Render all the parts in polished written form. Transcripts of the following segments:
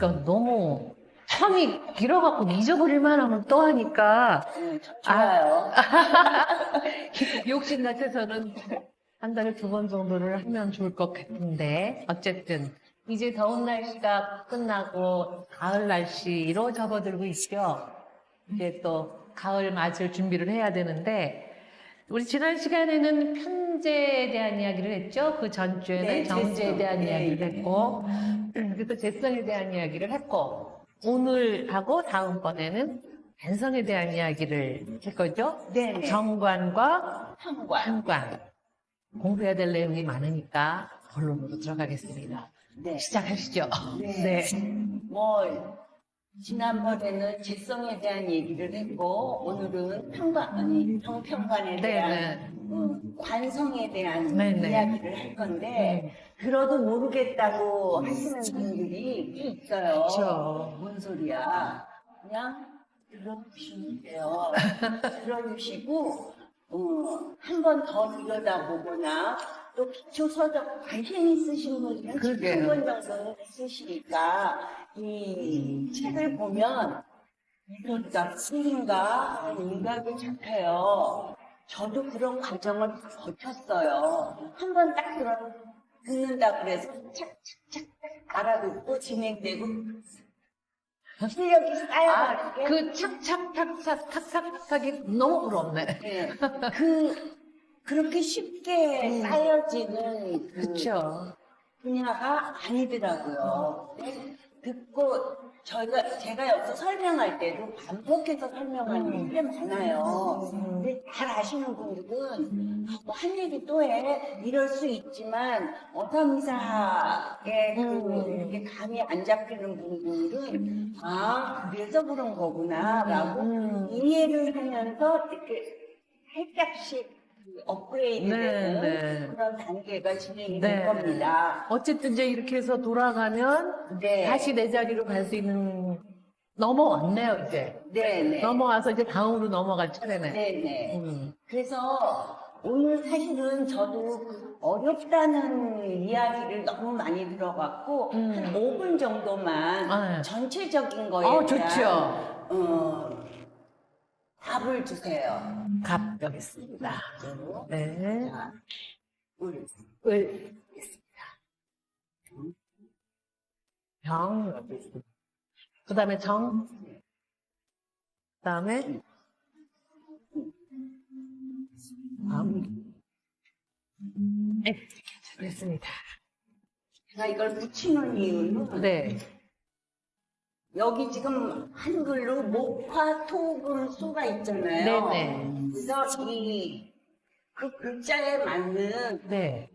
그러니까 너무 참이 길어갖고 잊어버릴만 하면 또 하니까 좋아요. 욕심 같아서는 한 달에 2번 정도를 하면 좋을 것 같은데 어쨌든 이제 더운 날씨가 끝나고 가을 날씨로 접어들고 있죠. 이제 또 가을 맞을 준비를 해야 되는데 우리 지난 시간에는 편제에 대한 이야기를 했죠. 그 전주에는 네, 정제에 제성. 대한 네. 이야기를 했고 그리고 재성에 대한 이야기를 했고 오늘 하고 다음번에는 반성에 대한 이야기를 할 거죠. 네. 정관과 현관. 한관 공부해야 될 내용이 많으니까 본론으로 들어가겠습니다. 네. 시작하시죠. 네. 뭐 지난번에는 재성에 대한 얘기를 했고 오늘은 평관에 대한 관성에 대한 네네. 이야기를 할 건데 들어도 모르겠다고 하시는 분들이 꽤 있어요. 그쵸. 뭔 소리야? 그냥 들어주시면 돼요. 들어주시고 한 번 더 들여다보거나 또 기초서적 관심 있으신 분들은 그러게요. 한 번 정도는 있으시니까 이 책을 보면 이소리가 쓰인가 하는 인각이 잡혀요. 저도 그런 과정을 거쳤어요. 한 번 딱 듣는다 그래서 착착착 알아듣고 진행되고 실력이 쌓여가지고 그 착착착착착착착이 너무 부럽네. 네. 그렇게 쉽게 쌓여지는 그쵸. 분야가 아니더라고요. 듣고 제가 여기서 설명할 때도 반복해서 설명하는 게 꽤 많아요. 근데 잘 아시는 분들은 뭐 한 얘기 또 해 이럴 수 있지만 어감이사에 이렇게 감이 안 잡히는 분들은 그래서 그런 거구나라고 이해를 하면서 이렇게 살짝씩 업그레이드되는 네. 그런 단계가 진행이 네. 된 겁니다. 어쨌든 이제 이렇게 해서 돌아가면 네. 다시 내 자리로 갈 수 있는 넘어왔네요 이제. 네네. 넘어와서 이제 다음으로 넘어갈 차례네. 네네. 그래서 오늘 사실은 저도 어렵다는 이야기를 너무 많이 들어갔고 한 5분 정도만 네. 전체적인 거에 대한 좋죠. 답을 주세요. 갑 여기 있습니다. 네. 자, 울. 을 있습니다. 병 여기 있습니다. 그 다음에 정. 그 다음에 네, 됐습니다. 제가 이걸 붙이는 이유는 네. 여기 지금 한글로 목화, 토금, 수가 있잖아요. 네네. 그래서 그 글자에 맞는 네.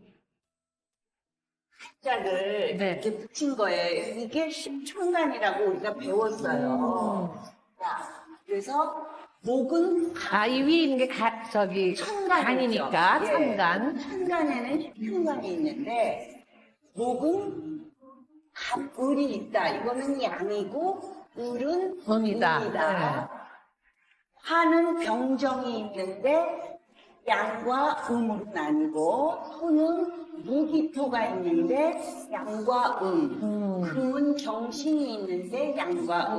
글자를 네. 이렇게 붙인 거예요. 이게 십천간이라고 우리가 배웠어요. 자, 그래서 목은 이 위에 있는 게 천간이니까 간이니까 천간. 천간에는 십천간이 있는데 목은 갑을이 있다. 이거는 양이고 을은 음이다. 음이다. 화는 병정이 있는데 양과 음으로 나뉘고 토는 무기토가 있는데 양과 금은 경신이 있는데 양과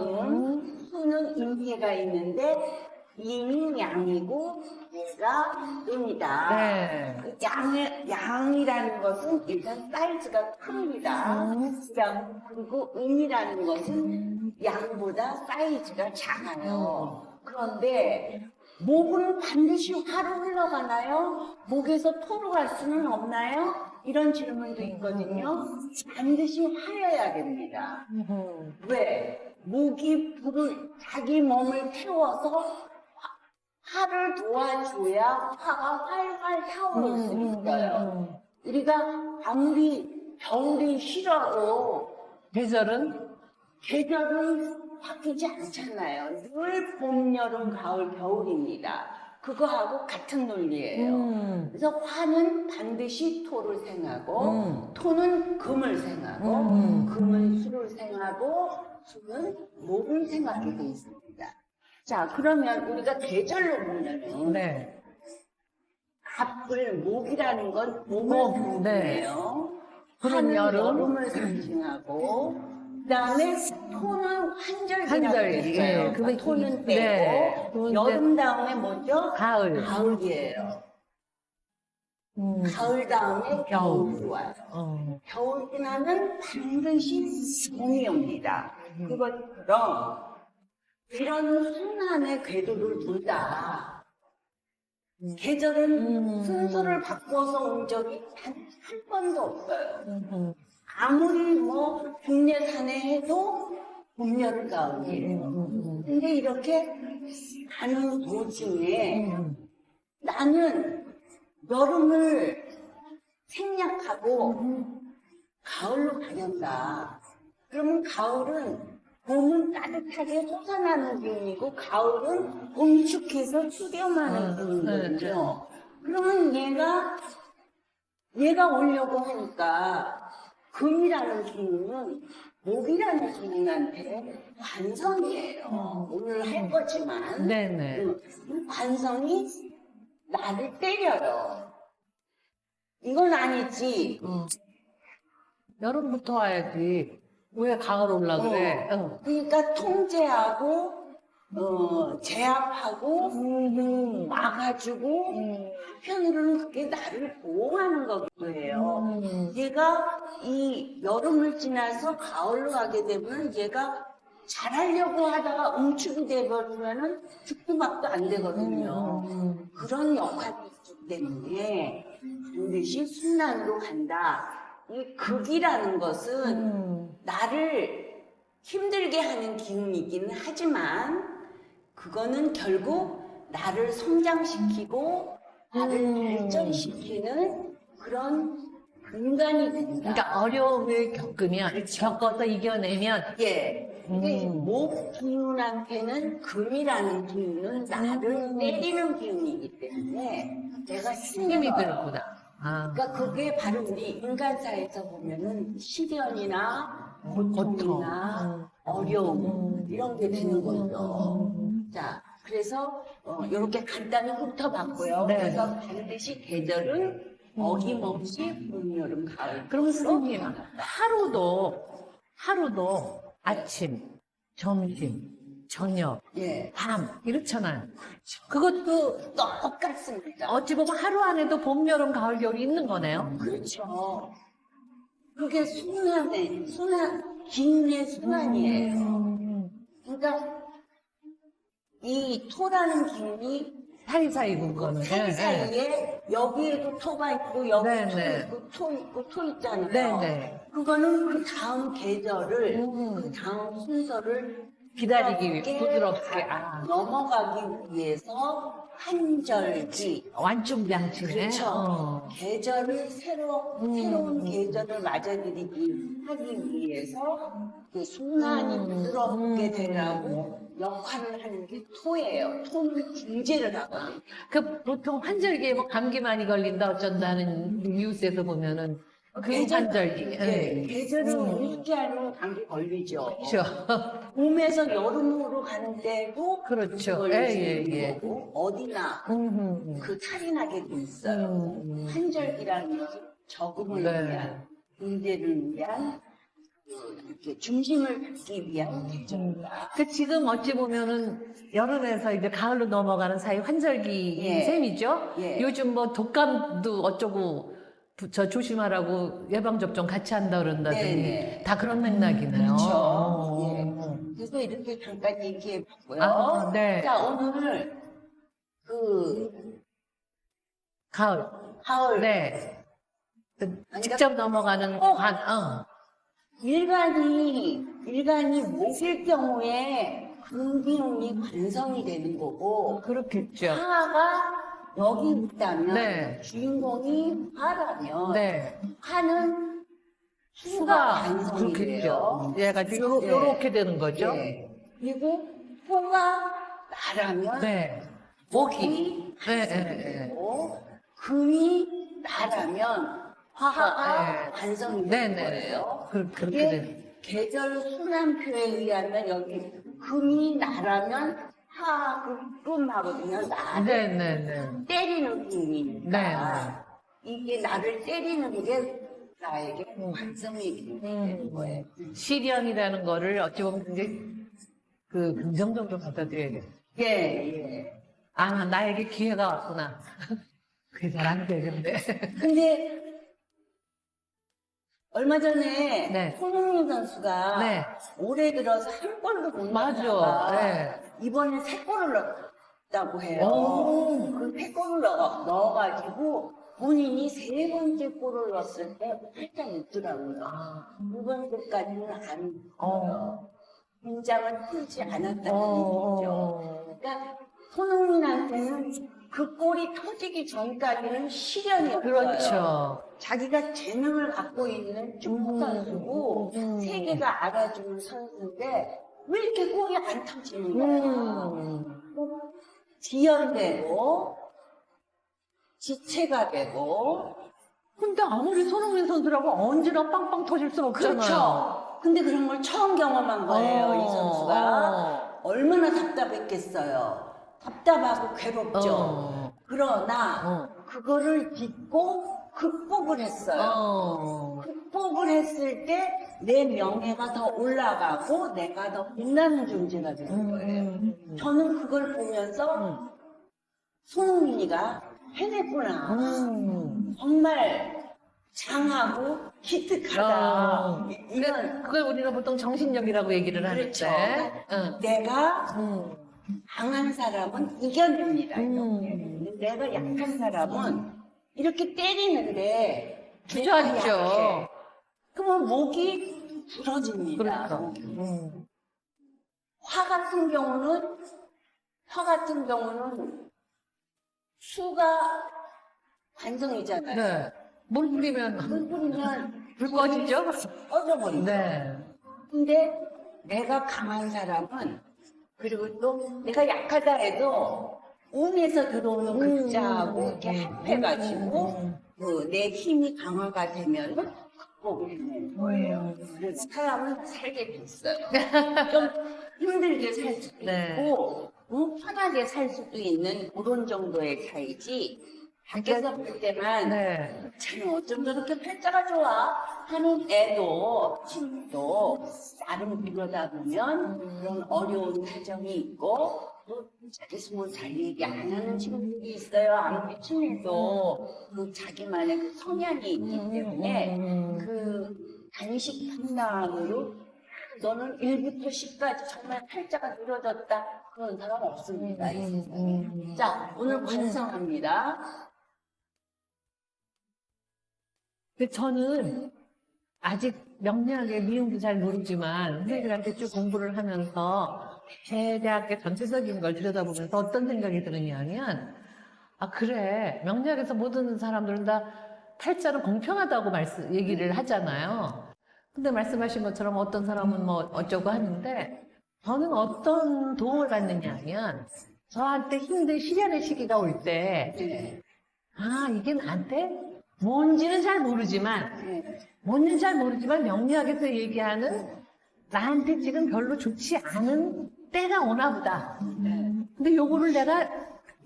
수는 임해가 있는데 임이 양이고 얘가 음이다. 네. 그 양이라는 것은 일단 사이즈가 큽니다. 그리고 음이라는 것은 양보다 사이즈가 작아요. 그런데 목은 반드시 화로 흘러가나요? 목에서 토로 갈 수는 없나요? 이런 질문도 있거든요. 반드시 화여야 됩니다. 왜? 목이 자기 몸을 태워서 화를 도와줘야 화가 활활 타오를 수 있어요. 우리가 아무리 겨울이 싫어도 계절은 바뀌지 않잖아요. 늘 봄, 여름, 가을, 겨울입니다. 그거하고 같은 논리예요. 그래서 화는 반드시 토를 생하고 토는 금을 생하고 금은 수를 생하고 수는 목을 생하게 돼 있습니다. 자, 그러면 우리가 계절로 보면은 네. 갑을 목이라는 건 봄을 목, 상징해요. 푸른 화는 여름. 여름을 상징하고 그다음에 토는 환절기라고 환절기. 했어요. 예. 그러니까 토는 빼고 네. 그런데 여름 다음에 뭐죠? 가을. 가을이에요. 음. 가을 다음에 겨울이 와요. 겨울 지나면 반드시 봄이 옵니다. 그것처럼 이런 순환의 궤도를 둘다 계절은 순서를 바꿔서 온 적이 단 한 번도 없어요. 아무리 뭐 국내산에 해도 봄, 여름, 가을이에요. 근데 이렇게 가는 도중에 나는 여름을 생략하고 가을로 가련다. 그러면 가을은 봄은 따뜻하게 솟아나는 기운이고 가을은 응축해서 수렴하는 기운이거든요. 그러면 얘가 오려고 하니까 금이라는 기운은 목이라는 기운한테 관성이에요. 오늘 할 거지만 네네. 관성이 나를 때려요. 이건 아니지. 여름부터 와야지. 왜 가을 올라 그래? 그러니까 통제하고 제압하고 막아주고 한편으로는 그게 나를 보호하는 거예요. 얘가 이 여름을 지나서 가을로 가게 되면 얘가 잘하려고 하다가 응축이 돼버리면은 죽도 막도 안 되거든요. 그런 역할이 있기 때문에 반드시 순환으로 간다. 이 극이라는 것은 나를 힘들게 하는 기운이기는 하지만 그거는 결국 나를 성장시키고 나를 발전시키는 그런 근간이 된다. 그러니까 어려움을 겪으면, 겪어서 이겨내면, 예. 목 기운한테는 금이라는 기운은 나를 때리는 기운이기 때문에 내가 힘이 힘들어요. 들구나. 아, 그러니까 그게 바로 우리 인간사에서 보면은 시련이나 고통이나 어려움 이런 게 되는 거죠. 자, 그래서 이렇게 간단히 훑어봤고요. 네. 그래서 반드시 계절은 어김없이 봄, 여름, 가을. 그럼 선생님, 하루도 아침, 점심, 저녁, 예, 밤, 이렇잖아요. 그것도 똑같습니다. 어찌 보면 하루 안에도 봄, 여름, 가을, 겨울이 있는 거네요. 그렇죠. 그게 기운의 순환이에요. 그러니까 이 토라는 기운이 사이사이 그거는. 사이사이에 여기에도 토가 있고 여기 네네. 토 있고 토 있잖아요. 네네. 그거는 그 다음 계절을 그 다음 순서를 기다리기 위해, 부드럽게 부드럽게. 넘어가기 위해서 한절기 완충장치네. 그렇죠. 계절을 새로운 계절을 맞아들이기 하기 위해서 그 순환이 부드럽게 되라고 역할을 하는 게 토예요. 토는 중재를 하거든요. 보통 환절기에 뭐 감기 많이 걸린다 어쩐다는 뉴스에서 보면은 그 환절기. 예, 계절을 우습게 하면 감기 걸리죠. 그렇죠. 봄에서 여름으로 가는 때도 그렇죠. 감기 걸릴 수 예, 있는 예. 거고 어디나 그 탈이 나게 돼 있어요. 환절기라는 것은 적응을 네. 위한 문제를 위한 이렇게 중심을 잡기 위한 계절이다. 지금 어찌 보면은 여름에서 이제 가을로 넘어가는 사이 환절기 예. 셈이죠. 예. 요즘 뭐 독감도 어쩌고 저 조심하라고 예방접종 같이 한다 그런다더니 네네. 다 그런 맥락이네요. 그렇죠. 예. 그래서 이렇게 잠깐 얘기해 봤고요. 아, 네. 자, 오늘 가을. 가을 네. 직접 넘어가는 일간이 목일 경우에 금기운이 관성이 되는 거고 그렇겠죠. 화가 여기 있다면 네. 주인공이 화라면 네. 화는 수가 수가 관성이 돼요. 그렇겠죠. 얘가 요렇게 되는 거죠. 네. 그리고 토가 나라면 네. 목이 네, 관성이 네, 네. 되고 금이 나라면 화가 네. 관성이 네, 되는 네. 거예요. 그렇게 그게 되는. 계절 순환표에 의하면 여기 금이 나라면 화금하거든요. 나를 네네네. 때리는 기운이니까 네. 이게 나를 때리는 게 나에게 관성이 되는 거예요. 시련이라는 거를 어찌 보면 굉장히 그 긍정적으로 받아들여야 돼. 예, 예. 아, 나에게 기회가 왔구나. 그게 잘 안 되는데. 근데 얼마 전에 네. 손흥민 선수가 네. 올해 들어서 한 골도 못 맞아. 넣다가 네. 이번에 3골을 넣었다고 해요. 오. 그 3골을 넣어가지고 본인이 3번째 골을 넣었을 때 살짝 웃더라고요. 아. 2번째까지는 안 어. 웃어요. 긴장을 풀지 않았다는 얘기죠. 어. 그러니까 손흥민한테는 그 골이 터지기 전까지는 시련이었어요. 그렇죠. 자기가 재능을 갖고 있는 축구 선수고 세계가 알아주는 선수인데 왜 이렇게 골이 안 터지는 거야? 지연되고 지체가 되고. 근데 아무리 손흥민 선수라고 언제나 빵빵 터질 순 없잖아요. 그렇죠. 근데 그런 걸 처음 경험한 거예요, 이 선수가. 얼마나 답답했겠어요. 답답하고 괴롭죠. 그러나 그거를 딛고 극복을 했어요. 극복을 했을 때 내 명예가 더 올라가고 내가 더 빛나는 존재가 되는 거예요. 저는 그걸 보면서 손흥민이가 해냈구나. 정말 장하고 기특하다. 이런 그걸 우리가 보통 정신력이라고 얘기를 그렇죠. 하는데. 내가 강한 사람은 이겨냅니다. 이렇게. 내가 약한 사람은 이렇게 때리는데 주저앉죠. 약해. 그러면 목이 부러집니다. 그렇죠. 화 같은 경우는 수가 관성이잖아요. 네. 물 뿌리면 물 뿌리면 불 꺼지죠? 꺼져버리죠. 네. 근데 내가 강한 사람은 그리고 또 내가 약하다 해도 몸에서 들어오는 글자하고 이렇게 합해가지고 내 힘이 강화가 되면 극복을 해내는 거예요. 그래서 사람은 살게 됐어요. 좀 힘들게 살 수도 네. 있고 편하게 살 수도 있는 그런 정도의 차이지. 밖에서 볼 때만 네. 쟤는 어쩜 저렇게 팔자가 좋아 하는 애도 친구도 나름 그러다 보면 그런 어려운 사정이 있고 또 자기 숨을 잘 얘기 안 하는 친구들이 있어요. 아무리 친해도 그 자기만의 그 성향이 있기 때문에 그 단식 판단으로 너는 1부터 10까지 정말 팔자가 늘어졌다 그런 사람 없습니다. 이 세상에. 자, 오늘 반성합니다. 근데 저는 아직 명료하게 미음도 잘 모르지만 선생님한테 쭉 공부를 하면서 대학의 전체적인 걸 들여다보면서 어떤 생각이 드느냐면 아 그래 명리학에서 모든 사람들은 다 팔자는 공평하다고 얘기를 하잖아요. 근데 말씀하신 것처럼 어떤 사람은 뭐 어쩌고 하는데 저는 어떤 도움을 받느냐 하면 저한테 힘든 시련의 시기가 올 때 아 이게 나한테 뭔지는 잘 모르지만 명리학에서 얘기하는 나한테 지금 별로 좋지 않은 때가 오나 보다. 근데 요거를 내가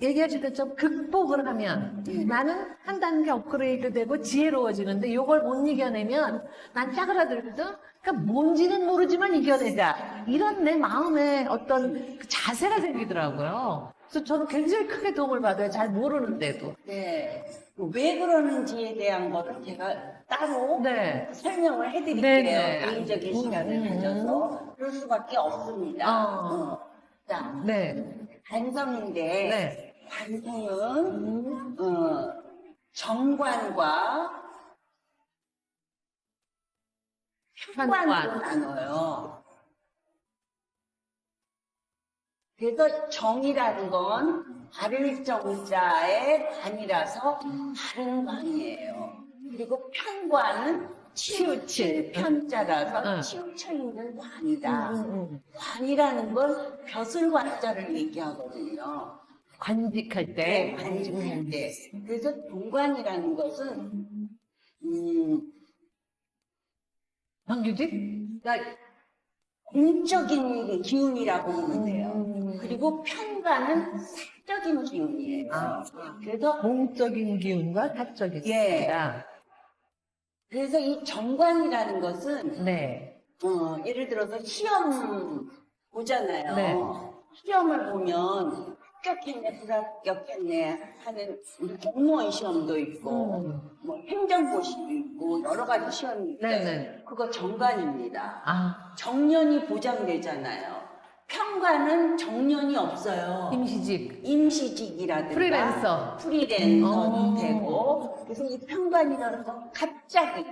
얘기하실 때 좀 극복을 하면 나는 한 단계 업그레이드 되고 지혜로워지는데 요걸 못 이겨내면 난 짜그라들거든. 그러니까 뭔지는 모르지만 이겨내자. 이런 내 마음에 어떤 그 자세가 생기더라고요. 그래서 저는 굉장히 크게 도움을 받아요. 잘 모르는데도. 네. 왜 그러는지에 대한 거를 제가 따로 네. 설명을 해드릴게요. 네. 개인적인 시간을 가져서 그럴 수밖에 없습니다. 자, 네. 관성인데 네. 관성은 정관과 편관으로 나눠요. 그래서 정이라는 건 바를 정자의 관이라서 바른 관이에요. 그리고 편관은 치우칠 편자라서 치우쳐 있는 관이다. 관이라는 건 벼슬관자를 얘기하거든요. 관직할 때. 네, 관직할 때. 그래서 동관이라는 것은 방규직? 그러니까 공적인 기운이라고 보면 돼요. 그리고 편관은 사적인 기운이에요. 그래서 공적인 기운과 사적인 예. 기운이다. 그래서 이 정관이라는 것은 네. 예를 들어서 시험 보잖아요. 네. 시험을 보면 합격했네, 불합격했네 하는 우리 공무원 시험도 있고, 뭐 행정고시도 있고 여러 가지 시험이 있어요. 네네. 그거 정관입니다. 아, 정년이 보장되잖아요. 평관은 정년이 없어요. 임시직. 임시직이라든가 프리랜서. 프리랜서도 되고, 그래서 이 평관이라는 건 갑자기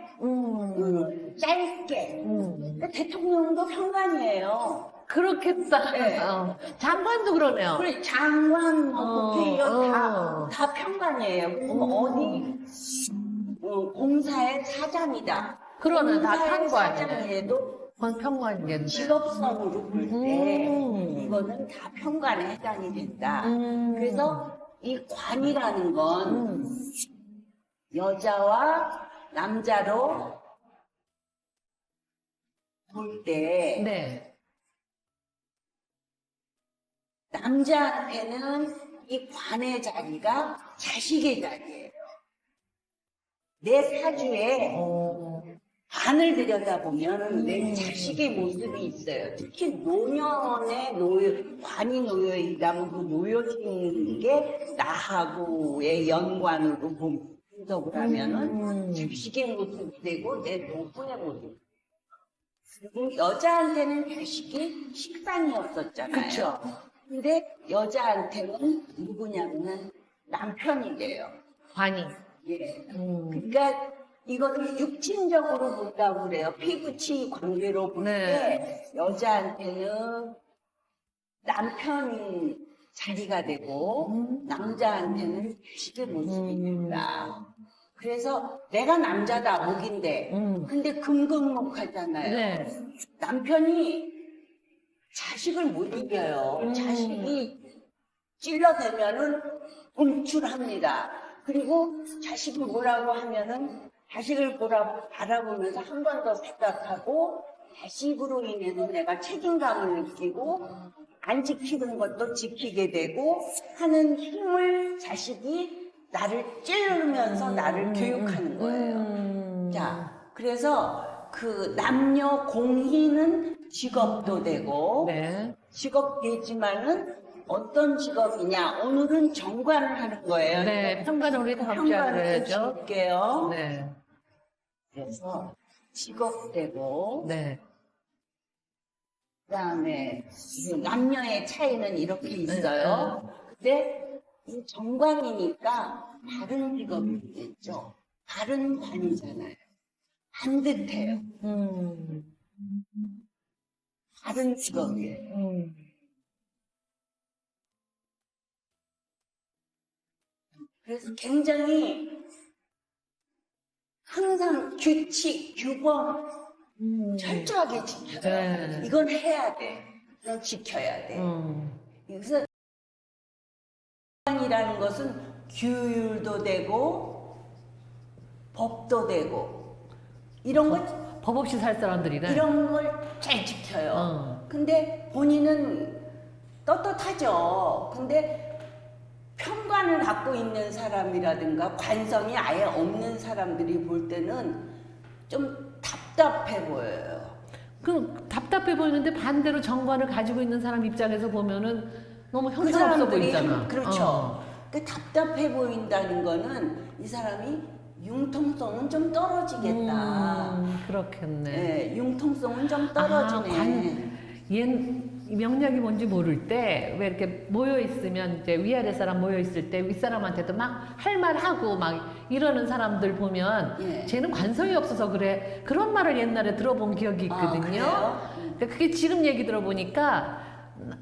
짧게 그러니까 대통령도 평관이에요. 그렇겠다. 네. 장관도 그러네요. 그래 장관, 국회의원 어. 다 평관이에요. 그리고 어디 공사의 사장이다. 그러면 다 공사의 평관이네. 사장이라도 평관이겠네. 직업성으로 볼 때 이거는 다 평관에 해당이 된다. 그래서 이 관이라는 건 여자와 남자로 볼 때 네. 남자한테는 이 관의 자리가 자식의 자리예요. 내 사주에 관을 들여다보면 내 자식의 모습이 있어요. 특히 노년에 관이 놓여 있다면 그 놓여진 게 나하고의 연관으로 분석을 하면은 자식의 모습이 되고 내 노분의 모습. 그리고 여자한테는 자식이 식상이었었잖아요. 그쵸. 근데 여자한테는 누구냐면은 남편이 돼요. 관이. 예. 그러니까 이거를 육친적으로 본다고 그래요. 피부치 관계로 볼 때 여자한테는 남편이 자리가 되고 남자한테는 자식의 모습이 된다. 그래서 내가 남자다 목인데 근데 금금목하잖아요. 네. 남편이 자식을 못 이겨요. 자식이 찔러대면은 분출합니다. 그리고 자식이 뭐라고 하면은 자식을 바라보면서 한 번 더 생각하고 자식으로 인해서 내가 책임감을 느끼고 안 지키는 것도 지키게 되고 하는 힘을 자식이 나를 찌르면서 나를 교육하는 거예요. 자, 그래서 그 남녀 공희는 직업도 되고 네. 직업 되지만은 어떤 직업이냐 오늘은 정관을 하는 거예요. 네. 평관을 우리 다음 주에 평관을 해야죠. 줄게요. 네. 그래서 직업 되고 네. 그다음에 남녀의 차이는 이렇게 있어요. 근데 이 정관이니까 다른 직업이겠죠. 다른 관이잖아요. 반듯해요. 다른 직업이에요. 그래서 굉장히 항상 규칙, 규범 철저하게 지켜요. 네. 이건 해야 돼. 이건 지켜야 돼. 그래서 이라는 것은 규율도 되고 법도 되고 이런 거 법 없이 살 사람들이네. 이런 걸 잘 지켜요. 근데 본인은 떳떳하죠. 근데 편관을 갖고 있는 사람이라든가 관성이 아예 없는 사람들이 볼 때는 좀 답답해 보여요. 그 답답해 보이는데 반대로 정관을 가지고 있는 사람 입장에서 보면은 너무 그 형편없어 사람들이 보이잖아. 그렇죠. 그 답답해 보인다는 거는 이 사람이 융통성은 좀 떨어지겠다. 그렇겠네. 네, 융통성은 좀 떨어지네. 얘 명략이 뭔지 모를 때 왜 이렇게 모여 있으면 이제 위아래 사람 모여 있을 때 윗사람한테도 막 할 말 하고 막 이러는 사람들 보면 예. 쟤는 관성이 없어서 그래 그런 말을 옛날에 들어본 기억이 있거든요. 그래요? 근데 그게 지금 얘기 들어보니까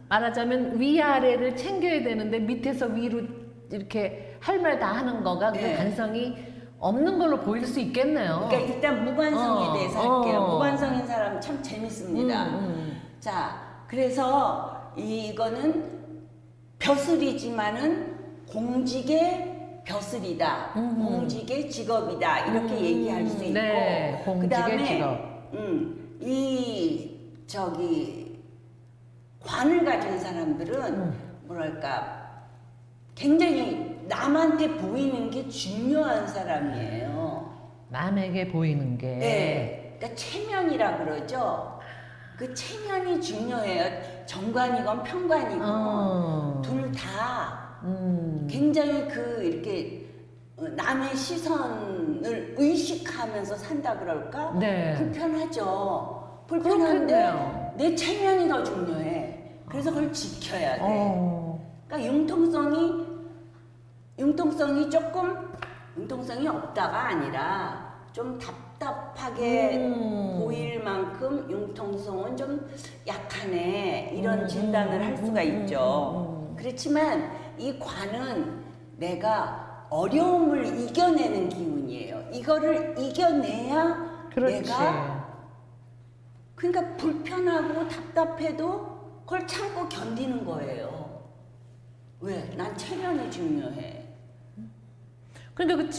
말하자면 위아래를 챙겨야 되는데 밑에서 위로 이렇게 할 말 다 하는 거가 그 네. 관성이 없는 걸로 보일 수 있겠네요. 그러니까 일단 무관성에 대해서 할게요. 어. 무관성인 사람 참 재밌습니다. 자, 그래서 이거는 벼슬이지만은 공직의 벼슬이다. 공직의 직업이다. 이렇게 얘기할 수 있고. 네, 공직의 그다음에 직업. 관을 가진 사람들은 뭐랄까 굉장히 남한테 보이는 게 중요한 사람이에요. 남에게 보이는 게. 네. 그러니까 체면이라 그러죠. 그 체면이 중요해요. 정관이건 편관이건 둘 다 굉장히 이렇게 남의 시선을 의식하면서 산다 그럴까? 네. 불편하죠. 그렇겠네요. 불편한데 내 체면이 더 중요해. 그래서 그걸 지켜야 돼. 그러니까 융통성이 없다가 아니라 좀 답답하게 보일 만큼 융통성은 좀 약하네. 이런 진단을 할 수가 있죠. 그렇지만 이 관은 내가 어려움을 이겨내는 기운이에요. 이거를 이겨내야 그렇지. 내가 그러니까 불편하고 답답해도 그걸 참고 견디는 거예요. 왜? 난 체면이 중요해. 그러니까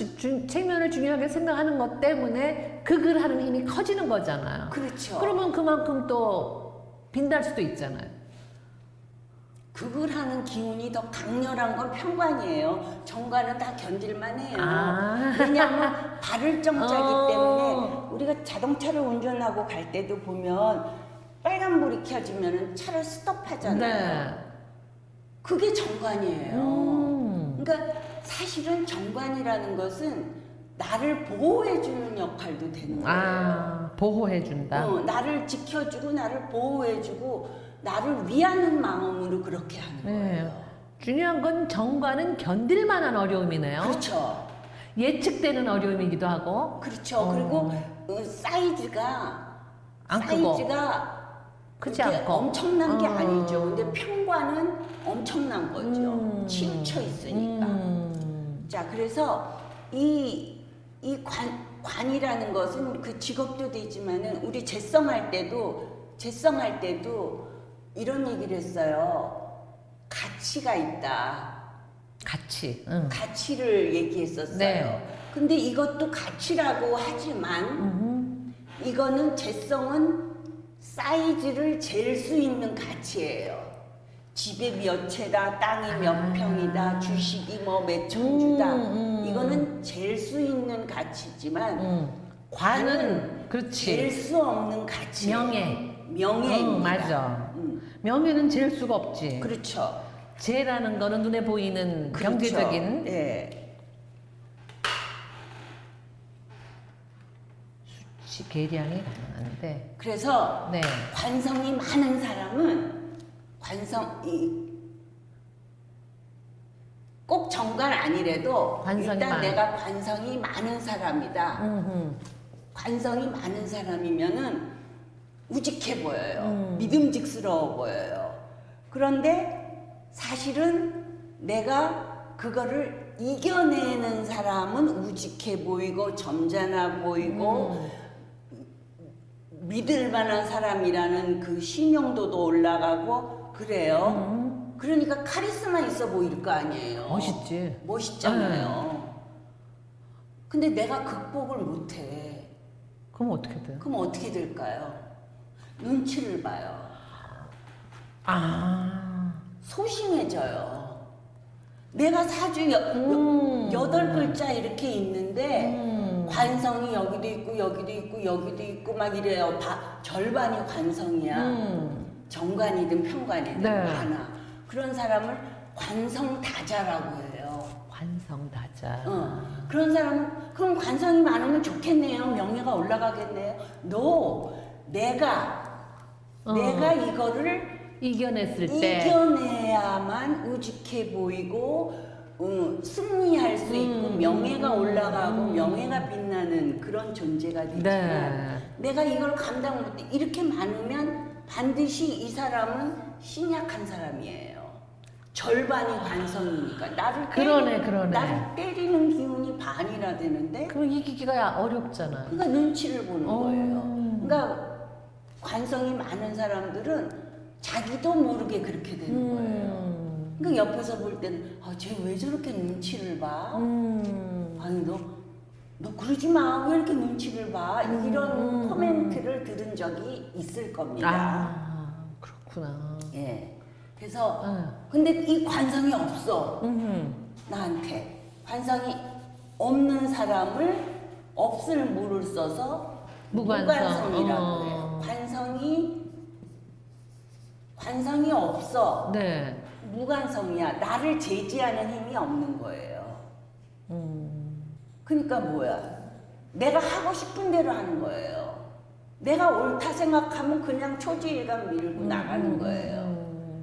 체면을 중요하게 생각하는 것 때문에 그 글 하는 힘이 커지는 거잖아요. 그렇죠. 그러면 그만큼 또 빈달 수도 있잖아요. 극을 하는 기운이 더 강렬한 건 편관이에요. 정관은 다 견딜만 해요. 왜냐하면 발을 정자기 때문에 우리가 자동차를 운전하고 갈 때도 보면 빨간불이 켜지면 차를 스톱하잖아요. 네. 그게 정관이에요. 그러니까 사실은 정관이라는 것은 나를 보호해주는 역할도 되는 거예요. 보호해준다. 나를 지켜주고 나를 보호해주고 나를 위하는 마음으로 그렇게 하는 거예요. 중요한 건 정과는 견딜 만한 어려움이네요. 그렇죠. 예측되는 어려움이기도 하고. 그렇죠. 그리고 사이즈가 안 크고. 크지 그렇게 않고. 엄청난 게 아니죠. 근데 편관은 엄청난 거죠. 치우쳐 있으니까. 자, 그래서 이 관이라는 것은 그 직업도 되지만은 우리 재성할 때도 이런 얘기를 했어요. 가치가 있다. 가치. 가치를 얘기했었어요. 네. 근데 이것도 가치라고 하지만 이거는 재성은 사이즈를 잴 수 있는 가치예요. 집에 몇 채다, 땅이 몇 평이다, 주식이 뭐 몇 천주다. 이거는 잴 수 있는 가치지만 관은 그렇지. 잴 수 없는 가치. 명예입니다. 맞아. 명예는 잴 수가 없지. 그렇죠. 재라는 거는 눈에 보이는 그렇죠. 경제적인 네. 수치 계량이 가능한데. 그래서 네. 관성이 많은 사람은 꼭 정관 아니래도 일단 내가 관성이 많은 사람이다. 관성이 많은 사람이면은 우직해 보여요. 믿음직스러워 보여요. 그런데 사실은 내가 그거를 이겨내는 사람은 우직해 보이고 점잖아 보이고 믿을 만한 사람이라는 그 신용도도 올라가고 그래요. 그러니까 카리스마 있어 보일 거 아니에요. 멋있지. 멋있잖아요. 근데 내가 극복을 못해. 그럼 어떻게 돼요? 그럼 어떻게 될까요? 눈치를 봐요. 소심해져요. 내가 사주 8글자 이렇게 있는데 관성이 여기도 있고 여기도 있고 여기도 있고 막 이래요. 절반이 관성이야. 정관이든 편관이든 많아. 그런 사람을 관성다자라고 해요. 관성다자. 그런 사람은 그럼 관성이 많으면 좋겠네요. 명예가 올라가겠네요. 내가 이거를 이겨냈을 때 이겨내야만 우직해 보이고 승리할 수 있고 명예가 올라가고 명예가 빛나는 그런 존재가 되지만 내가 이걸 감당 못해. 이렇게 많으면 반드시 이 사람은 신약한 사람이에요. 절반이 관성이니까 나를 때리는 기운이 반이라 되는데 그럼 이기기가 어렵잖아. 그러니까 눈치를 보는 거예요. 그러니까 관성이 많은 사람들은 자기도 모르게 그렇게 되는 거예요. 그러니까 옆에서 볼 때는 쟤 왜 저렇게 눈치를 봐? 아니 너 그러지 마. 왜 이렇게 눈치를 봐? 이런 코멘트를 들은 적이 있을 겁니다. 그렇구나. 예. 그래서 근데 이 관성이 없어. 나한테 관성이 없는 사람을 없을 무를 써서 무관성. 무관성이라고 해요. 관성이 없어. 네. 무관성이야. 나를 제지하는 힘이 없는 거예요. 그러니까 뭐야? 내가 하고 싶은 대로 하는 거예요. 내가 옳다 생각하면 그냥 초지일관 밀고 나가는 거예요.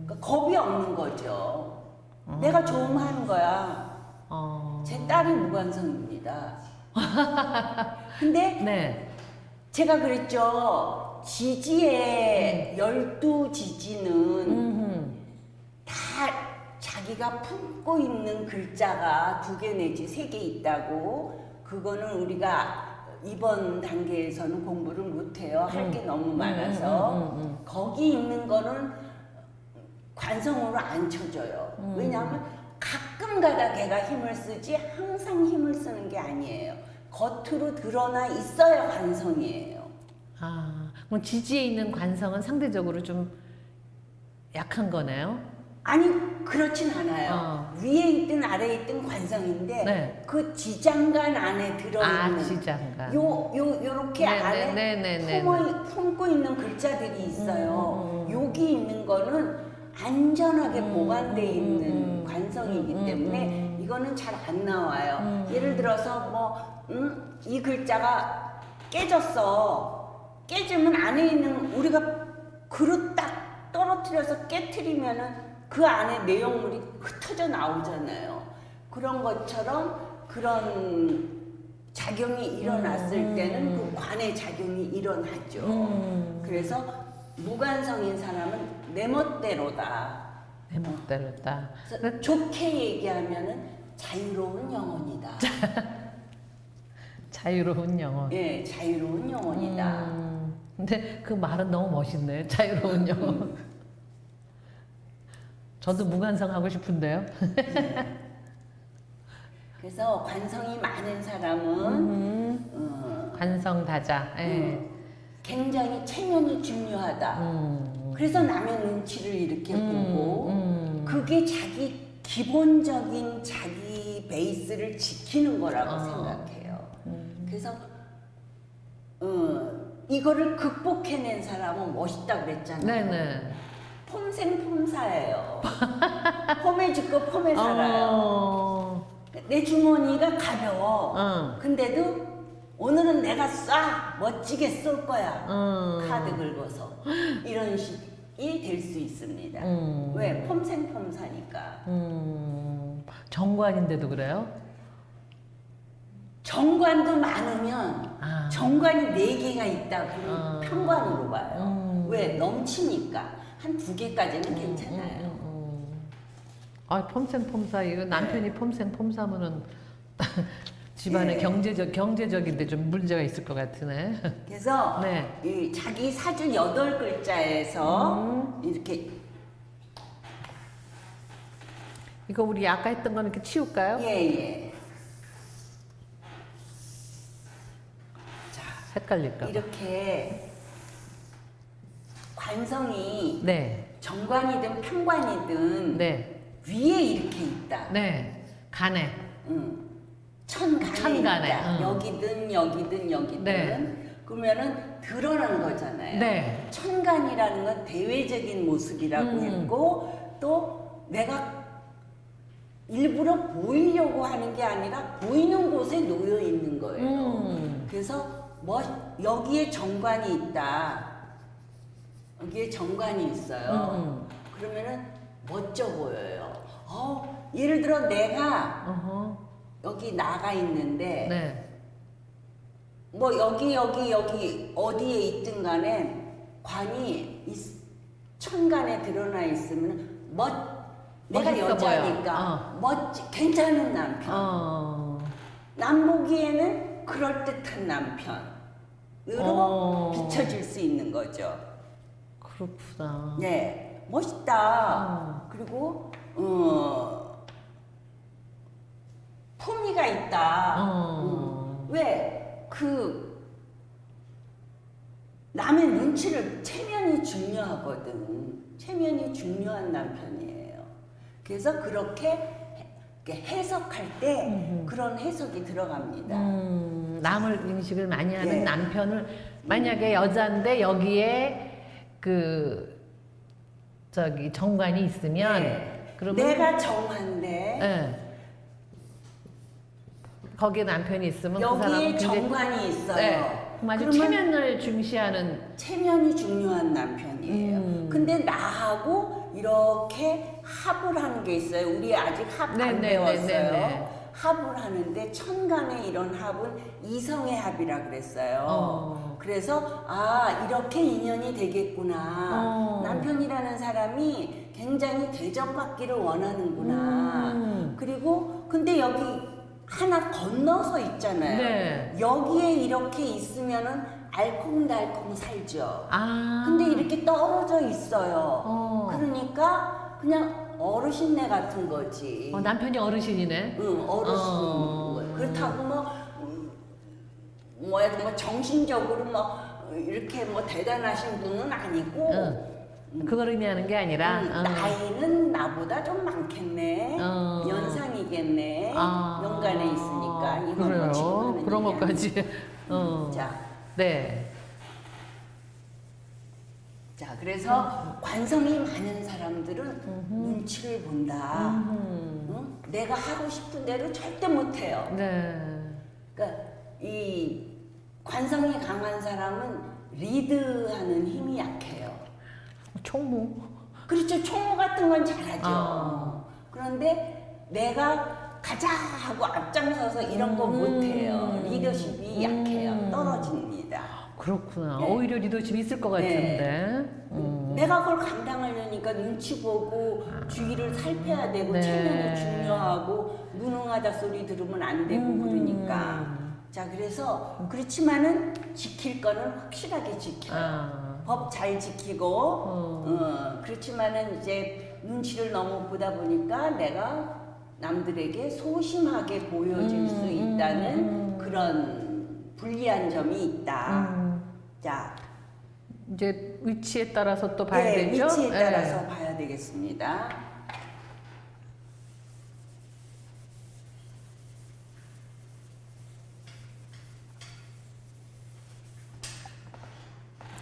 그러니까 겁이 없는 거죠. 내가 좋으면 하는 거야. 제 딸이 무관성입니다. 근데 네. 제가 그랬죠. 지지의 12지지는 다 자기가 품고 있는 글자가 2개 내지 3개 있다고. 그거는 우리가 이번 단계에서는 공부를 못해요. 할 게 너무 많아서. 거기 있는 거는 관성으로 안 쳐줘요. 왜냐하면 가끔 가다 걔가 힘을 쓰지 항상 힘을 쓰는 게 아니에요. 겉으로 드러나 있어야 관성이에요. 그럼 지지에 있는 관성은 상대적으로 좀 약한 거네요? 아니 그렇진 않아요. 위에 있든 아래에 있든 관성인데 네. 그 지장간 안에 들어있는 지장간. 요렇게 안에 품고 있는 글자들이 있어요. 여기 있는 거는 안전하게 보관되어 있는 관성이기 때문에 이거는 잘 안 나와요. 예를 들어서 뭐 이 글자가 깨졌어. 깨지면 안에 있는 우리가 그릇 딱 떨어뜨려서 깨트리면은 그 안에 내용물이 흩어져 나오잖아요. 그런 것처럼 그런 작용이 일어났을 때는 그 관의 작용이 일어나죠. 그래서 무관성인 사람은 내 멋대로다. 내 멋대로다. 그래서 좋게 얘기하면은 자유로운 영혼이다. 자유로운 영혼. 예, 자유로운 영혼이다. 근데 그 말은 너무 멋있네. 자유로운 영혼. 저도 무관성 하고 싶은데요. 그래서 관성이 많은 사람은 관성다자. 굉장히 체면이 중요하다. 그래서 남의 눈치를 이렇게 보고 그게 자기 기본적인 자기 베이스를 지키는 거라고 생각해요. 그래서 이거를 극복해낸 사람은 멋있다 그랬잖아요. 네네. 폼생폼사예요. 폼에 죽고 폼에 살아요. 내 주머니가 가벼워. 근데도 오늘은 내가 쏴! 멋지게 쏠 거야. 카드 긁어서. 이런 식이 될 수 있습니다. 왜? 폼생폼사니까. 정관인데도 그래요? 정관도 많으면 정관이 4개가 있다 그러면 편관으로 봐요. 왜? 넘치니까. 한 2개까지는 괜찮아요. 폼생폼사, 이거 남편이 폼생폼사면은 집안에 경제적인데 좀 문제가 있을 것 같으네. 그래서 네. 이 자기 사주 8글자에서 이렇게 이거 우리 아까 했던 거는 이렇게 치울까요? 예. 자, 헷갈릴까 봐. 이렇게 관성이 네. 정관이든 편관이든 네. 위에 이렇게 있다. 네. 간에. 천간에 있다. 응. 여기든 네. 그러면은 드러난 거잖아요. 네. 천간이라는 건 대외적인 모습이라고 했고 또 내가 일부러 보이려고 하는 게 아니라 보이는 곳에 놓여 있는 거예요. 그래서 여기에 정관이 있다. 여기에 정관이 있어요. 그러면은 멋져 보여요. 예를 들어 내가 여기 나가 있는데 네. 뭐 여기 어디에 있든 간에 관이 천간에 드러나 있으면 내가 멋있어 여자니까 괜찮은 남편. 남 보기에는 그럴듯한 남편으로 비춰질 수 있는 거죠. 그렇구나. 네, 멋있다. 그리고 품위가 있다. 왜? 남의 눈치를 체면이 중요하거든. 체면이 중요한 남편이에요. 그래서 그렇게 해석할 때 그런 해석이 들어갑니다. 남을 음식을 많이 하는 예. 남편을 만약에 여자인데 여기에 그 저기 정관이 있으면 그러면 내가 정한데 예. 거기에 남편이 있으면 그 사람은 여기에 굉장히 정관이 있어요. 네. 아주 그러면 체면을 중시하는 체면이 중요한 남편이에요. 근데 나하고 이렇게 합을 하는 게 있어요. 우리 아직 합 안 배웠어요. 합을 하는데 천간의 이런 합은 이성의 합이라 그랬어요. 그래서 아 이렇게 인연이 되겠구나. 남편이라는 사람이 굉장히 대접받기를 원하는구나. 그리고 근데 여기 하나 건너서 있잖아요. 네. 여기에 이렇게 있으면은 알콩달콩 살죠. 아. 근데 이렇게 떨어져 있어요. 그러니까 그냥 어르신네 같은 거지. 남편이 어르신이네. 응, 어르신. 그렇다고 뭐 정신적으로 뭐 이렇게 뭐 대단하신 분은 아니고. 그걸 의미하는 게 아니라 나이는 나보다 좀 많겠네. 연상이겠네. 연간에 있으니까 이건 뭐 그래요. 지금 그런 하는 것까지. 자, 네. 자, 그래서 관성이 많은 사람들은 눈치를 본다. 응? 내가 하고 싶은 대로 절대 못해요. 네. 그러니까 이 관성이 강한 사람은 리드하는 힘이 약해요. 총무. 그렇죠. 총무 같은 건 잘하죠. 그런데 내가 가자 하고 앞장서서 이런 거 못해요. 리더십이 약해요. 떨어집니다. 그렇구나. 네. 오히려 리더십이 있을 것 같은데. 내가 그걸 감당하려니까 눈치 보고 주위를 살펴야 되고 네. 체면이 중요하고 무능하다 소리 들으면 안 되고 그러니까 자 그래서 그렇지만은 지킬 거는 확실하게 지켜요. 법 잘 지키고 그렇지만은 이제 눈치를 너무 보다 보니까 내가 남들에게 소심하게 보여질 수 있다는 그런 불리한 점이 있다. 자, 이제 위치에 따라서 또 봐야 네, 되죠? 위치에 네. 따라서 봐야 되겠습니다.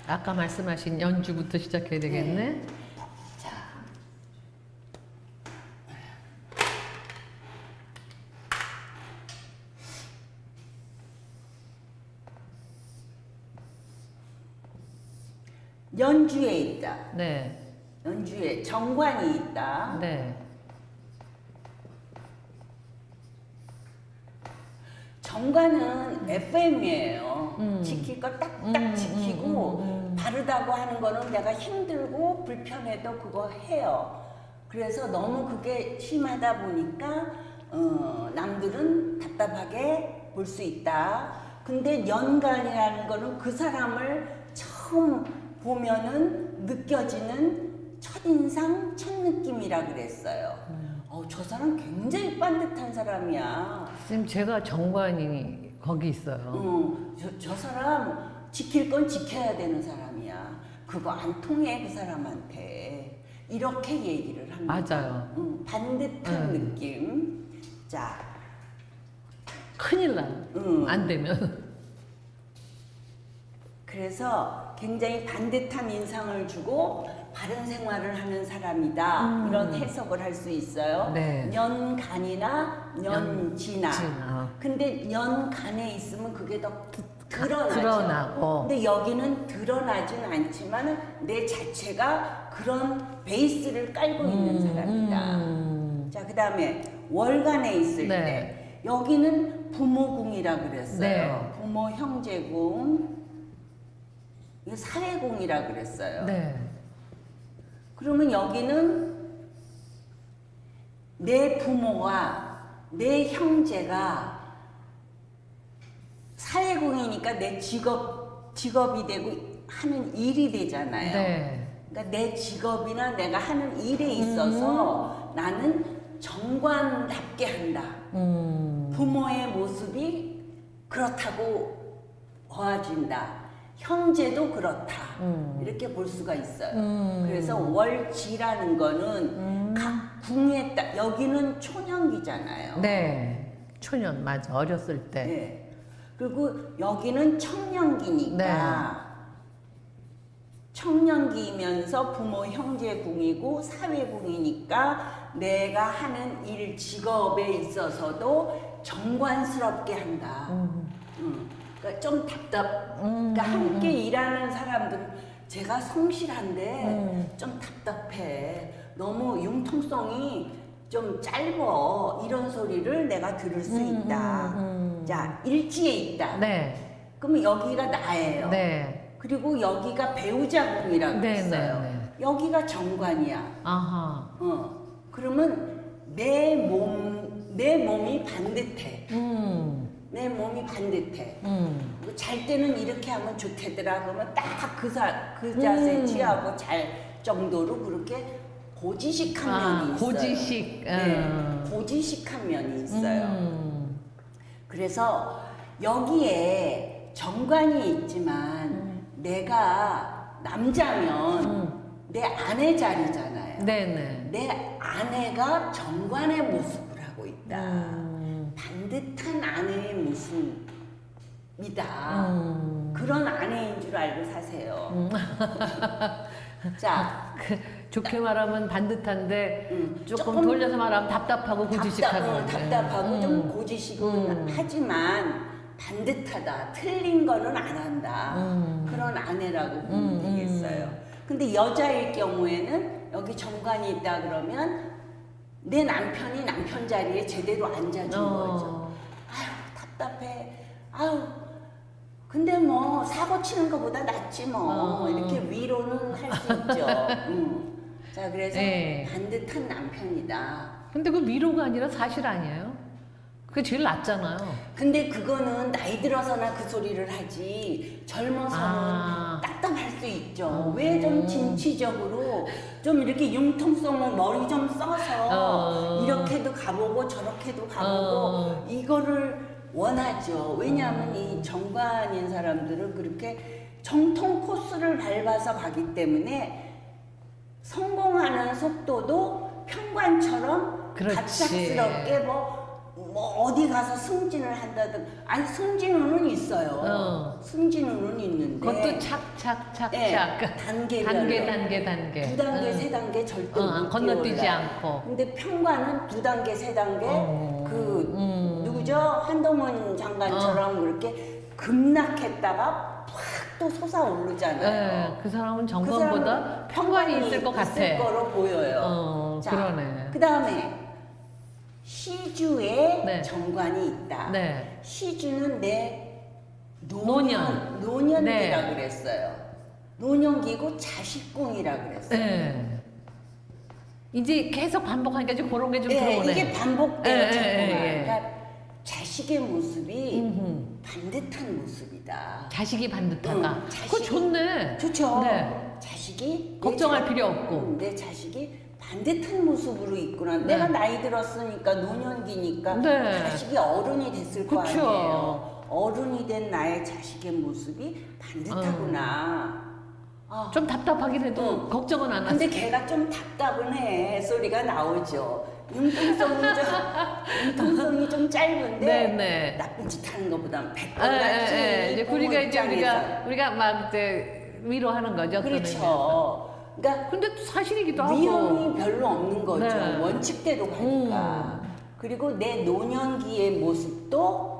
아까 말씀하신 연주부터 시작해야 되겠네. 자, 연주에 있다. 네. 연주에 정관이 있다. 네. 정관은 FM이에요. 지킬 거 딱딱 지키고 바르다고 하는 거는 내가 힘들고 불편해도 그거 해요. 그래서 너무 그게 심하다 보니까 남들은 답답하게 볼 수 있다. 근데 연관이라는 거는 그 사람을 처음 보면은 느껴지는 첫인상, 첫 느낌이라 그랬어요. 저 사람 굉장히 반듯한 사람이야. 지금 제가 정관이 거기 있어요. 저 사람 지킬 건 지켜야 되는 사람이야. 그거 안 통해 그 사람한테. 이렇게 얘기를 합니다. 맞아요. 반듯한 느낌. 자, 큰일 나. 안 되면. 그래서 굉장히 반듯한 인상을 주고 바른 생활을 하는 사람이다. 이런 해석을 할 수 있어요. 네. 년간이나 년지나. 근데 년간에 있으면 그게 더 드러나죠. 드러나고. 근데 여기는 드러나진 않지만 내 자체가 그런 베이스를 깔고 있는 사람이다. 자, 그 다음에 월간에 있을 네. 때 여기는 부모궁이라 그랬어요. 네. 부모 형제궁, 이거 사회궁이라 그랬어요. 네. 그러면 여기는 내 부모와 내 형제가 사회공이니까 내 직업이 되고 하는 일이 되잖아요. 네. 그러니까 내 직업이나 내가 하는 일에 있어서 나는 정관답게 한다. 부모의 모습이 그렇다고 보아진다. 형제도 그렇다. 이렇게 볼 수가 있어요. 그래서 월지라는 거는 각 궁에 따라 여기는 초년기잖아요. 네. 초년 맞아. 어렸을 때. 네. 그리고 여기는 청년기니까 청년기이면서 부모 형제궁이고 사회궁이니까 내가 하는 일 직업에 있어서도 정관스럽게 한다. 그러니까 좀 그러니까 함께 일하는 사람들은 제가 성실한데 좀 답답해. 너무 융통성이 좀 짧어. 이런 소리를 내가 들을 수 있다. 자, 일지에 있다. 네. 그러면 여기가 나예요. 네. 그리고 여기가 배우자궁이라고 네, 했어요. 네, 네. 여기가 정관이야. 아하. 그러면 내 몸이 반듯해. 내 몸이 반듯해. 잘 때는 이렇게 하면 좋겠더라. 그러면 딱 그 자세 취하고 잘 정도로 그렇게 고지식한 면이 있어요. 고지식. 네, 고지식한 면이 있어요. 그래서 여기에 정관이 있지만 내가 남자면 내 아내 자리잖아요. 네네. 내 아내가 정관의 모습을 하고 있다. 반듯한 아내의 모습이다. 그런 아내인 줄 알고 사세요. 자, 좋게 말하면 반듯한데 조금 돌려서 말하면 답답하고 고지식하고. 답답하고 좀 고지식은 하지만 반듯하다. 틀린 거는 안 한다. 그런 아내라고 보면 되겠어요. 근데 여자일 경우에는 여기 정관이 있다 그러면 내 남편이 남편 자리에 제대로 앉아준 거죠. 아유 답답해. 아유 근데 뭐 사고 치는 것보다 낫지 뭐 이렇게 위로는 할 수 있죠. 자 그래서 네. 반듯한 남편이다. 근데 그 위로가 아니라 사실 아니에요? 그게 제일 낫잖아요. 근데 그거는 나이 들어서나 그 소리를 하지 젊어서는 딱딱할 수 있죠. 왜 좀 진취적으로 좀 이렇게 융통성을 머리 좀 써서 이렇게도 가보고 저렇게도 가보고 이거를 원하죠. 왜냐하면 이 정관인 사람들은 그렇게 정통 코스를 밟아서 가기 때문에 성공하는 속도도 평관처럼 그렇지. 갑작스럽게 뭐 어디 가서 승진을 한다든 아니 승진운은 있어요. 승진운은 있는데 그것도 착착착착. 네, 단계별로 단계. 두 단계 세 단계 절대 못 건너뛰지 뛰어올라요. 않고. 근데 평관은 두 단계 세 단계 누구죠? 한동훈 장관처럼 그렇게 급락했다가 팍 또 솟아오르잖아요. 네, 그 사람은 그 정권보다 사람은 평관이 있을 것 같아. 있을 거로 보여요. 자, 그러네. 그 다음에 시주에 네. 정관이 있다. 네. 시주는 내 노년. 노년기라 네. 그랬어요. 노년기고 자식궁이라 그랬어요. 네. 이제 계속 반복하니까 이제 그런 게 좀 들어오네. 이게 반복돼요. 자꾸만. 예. 그러니까 자식의 모습이 반듯한 모습이다. 자식이 반듯하다. 그거 자식이- 좋네. 좋죠. 네. 자식이 걱정할 필요 없고. 내 자식이 반듯한 모습으로 있구나. 내가 나이 들었으니까 노년기니까 네. 자식이 어른이 됐을 거 그쵸. 아니에요. 어른이 된 나의 자식의 모습이 반듯하구나. 좀 답답하긴 해도 걱정은 안 하지. 근데 걔가 좀 답답은 해. 소리가 나오죠. 융통성이 좀 짧은데 네네. 나쁜 짓 하는 것보단 100번 예, 낫지. 예, 예. 이제 부모 우리가 이제 입장에서. 우리가 막 이제 위로하는 거죠. 어떤 의미에서. 그렇죠. 그러니까 근데 또 사실이기도 하고. 위험이 별로 없는 거죠. 네. 원칙대로 가니까. 그리고 내 노년기의 모습도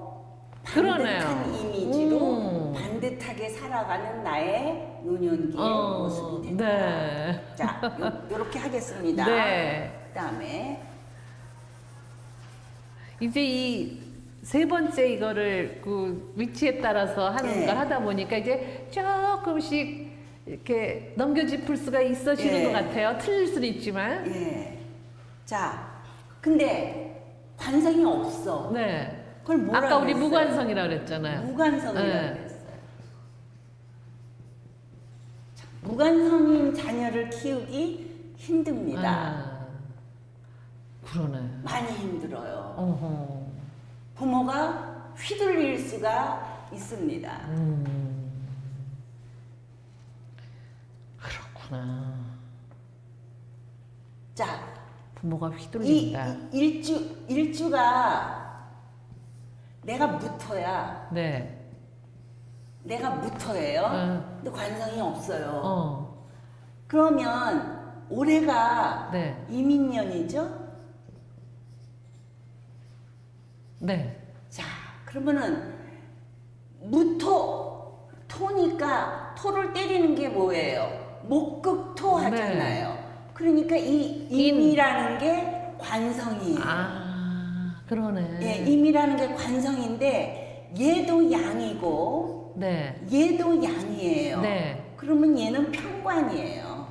반듯한 그러네요. 이미지로 반듯하게 살아가는 나의 노년기의 모습이 된다. 네. 자, 요렇게 하겠습니다. 네. 그다음에 이제 이 세 번째 이거를 그 위치에 따라서 하는 네. 걸 하다 보니까 이제 조금씩 이렇게 넘겨짚을 수가 있어지는 네. 것 같아요. 틀릴 수는 있지만. 예. 자, 근데 관성이 없어. 네. 그걸 뭐라 아까 우리 그랬어요? 무관성이라고 그랬잖아요. 무관성이라고 네. 그랬어요. 자, 무관성인 자녀를 키우기 힘듭니다. 그러네. 많이 힘들어요. 어허. 부모가 휘둘릴 수가 있습니다. 그렇구나. 자, 부모가 이 휘둘린다. 일주가 내가 무토야. 네. 내가 무토예요. 응. 근데 관성이 없어요. 어. 그러면 올해가 네. 이민년이죠? 네. 자, 그러면은 무토, 토니까 토를 때리는 게 뭐예요? 목극토 하잖아요. 그러니까 이 임이라는 게 관성이에요. 아, 그러네. 예, 임이라는 게 관성인데 얘도 양이고 네. 얘도 양이에요. 네. 그러면 얘는 편관이에요.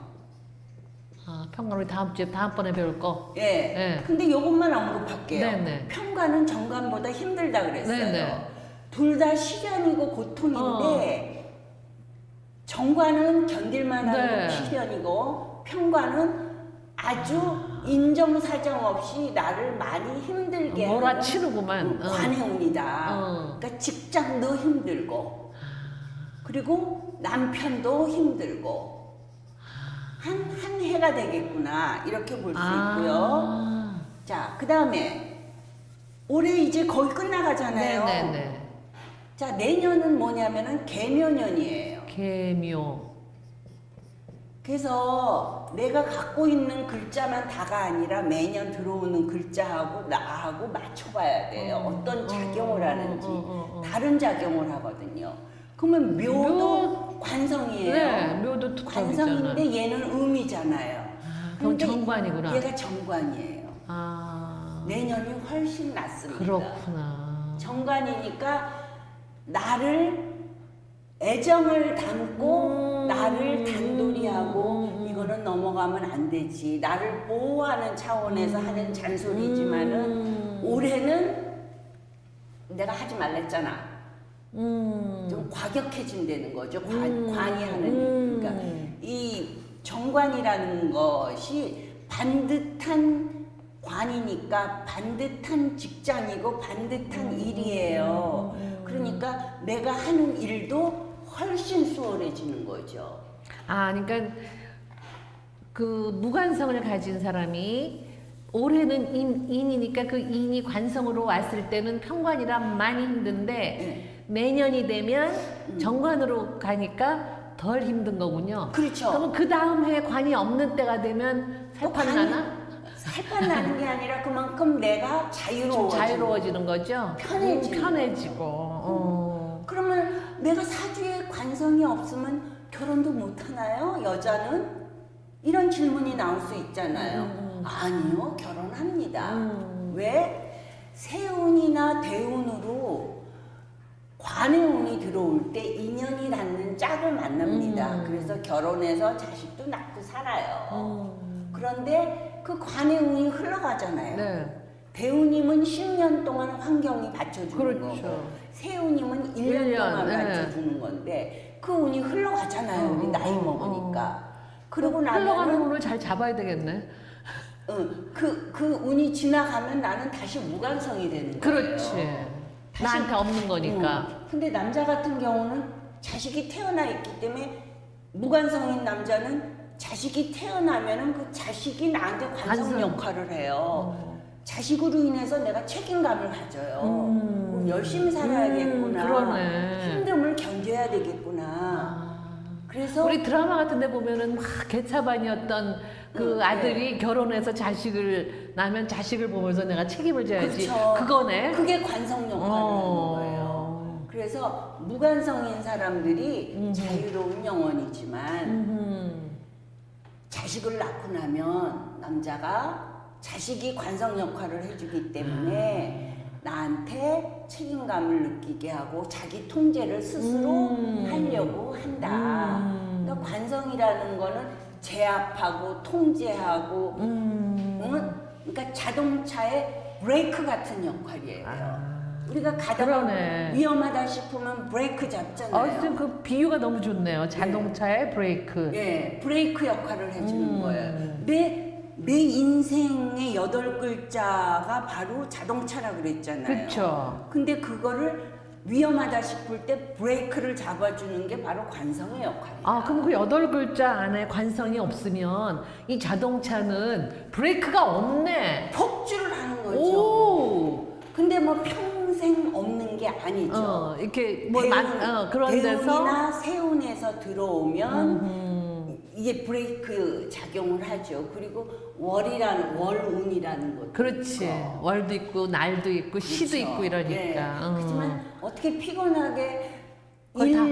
아, 평균 우리 다음번에 배울 거. 예. 네. 근데 요것만 언급할게요. 네네. 편관은 정관보다 힘들다 그랬어요. 네네. 둘 다 시련이고 고통인데 정관은 견딜만한 네. 시련이고 편관은 아주 인정사정 없이 나를 많이 힘들게 하는 몰아치는구만. 관해운이다. 그러니까 직장도 힘들고 그리고 남편도 힘들고 한 해가 되겠구나 이렇게 볼 수 있고요. 자, 그 다음에 올해 이제 거의 끝나가잖아요. 네네네. 자, 내년은 뭐냐면은 개묘년이에요. 개묘. 그래서 내가 갖고 있는 글자만 다가 아니라 매년 들어오는 글자하고 나하고 맞춰봐야 돼요. 어떤 작용을 하는지 다른 작용을 하거든요. 그러면 묘도 관성이에요. 네, 묘도 관성인데 얘는 음이잖아요. 그럼 근데 정관이구나. 얘가 정관이에요. 아, 내년이 훨씬 낫습니다. 그렇구나. 정관이니까 나를 애정을 담고 나를 단돌이 하고 이거는 넘어가면 안 되지. 나를 보호하는 차원에서 하는 잔소리지만은 올해는 내가 하지 말랬잖아. 좀 과격해진다는 거죠. 관이 하는. 그러니까 이 정관이라는 것이 반듯한 관이니까 반듯한 직장이고 반듯한 일이에요. 그러니까 내가 하는 일도 훨씬 수월해지는 거죠. 아, 그러니까 그 무관성을 가진 사람이 올해는 인이니까 그 인이 관성으로 왔을 때는 편관이라 많이 힘든데 네. 내년이 되면 정관으로 가니까 덜 힘든 거군요. 그렇죠. 그러면 그 다음 해 관이 없는 때가 되면 살판 나나? 살판 나는 게 아니라 그만큼 내가 좀 자유로워지는 거죠? 편해지고. 그러면 내가 사주에 관성이 없으면 결혼도 못 하나요? 여자는? 이런 질문이 나올 수 있잖아요. 아니요, 결혼합니다. 왜? 세운이나 대운으로 관해운이 들어올 때 인연이 닿는 짝을 만납니다. 그래서 결혼해서 자식도 낳고 살아요. 그런데 그 관해운이 흘러가잖아요. 네. 대우님은 10년 동안 환경이 받쳐주는 그렇죠. 거고 세우님은 1년 1년, 동안 네. 받쳐주는 건데 그 운이 흘러가잖아요. 우리 나이 먹으니까. 그러고 흘러가는 나면은 운을 잘 잡아야 되겠네. 그 운이 지나가면 나는 다시 무관성이 되는 거예요. 그렇지. 나한테 없는 거니까. 근데 남자 같은 경우는 자식이 태어나 있기 때문에 무관성인 남자는 자식이 태어나면은 그 자식이 나한테 관성 역할을 해요. 자식으로 인해서 내가 책임감을 가져요. 열심히 살아야겠구나. 그러네. 힘듦을 견뎌야 되겠구나. 그래서 우리 드라마 같은 데 보면은 막 개차반이었던 그 아들이 결혼해서 자식을 낳으면 자식을 보면서 내가 책임을 져야지. 그렇죠. 그거네. 그게 관성 역할을 하는 거예요. 그래서 무관성인 사람들이 자유로운 영혼이지만 자식을 낳고 나면 남자가 자식이 관성 역할을 해주기 때문에 나한테 책임감을 느끼게 하고 자기 통제를 스스로 하려고 한다. 그러니까 관성이라는 거는 제압하고 통제하고 그러니까 자동차의 브레이크 같은 역할이에요. 우리가 가다가 그러네. 위험하다 싶으면 브레이크 잡잖아요. 지금 그 비유가 너무 좋네요. 자동차의 브레이크. 예, 브레이크 역할을 해주는 거예요. 내 인생의 8글자가 바로 자동차라 그랬잖아요. 그렇죠. 근데 그거를 위험하다 싶을 때 브레이크를 잡아주는 게 바로 관성의 역할이에요. 아, 그럼 그 8글자 안에 관성이 없으면 이 자동차는 브레이크가 없네. 폭주를 하는 거죠. 오! 근데 뭐 평생 평생 없는 게 아니죠. 이렇게 그런 데서 대운이나 세운에서 들어오면 이게 브레이크 작용을 하죠. 그리고 월운이라는 것도 그렇지. 있고. 월도 있고 날도 있고 시도 그렇죠. 있고 이러니까. 네. 그렇지만 어떻게 피곤하게 거의 다-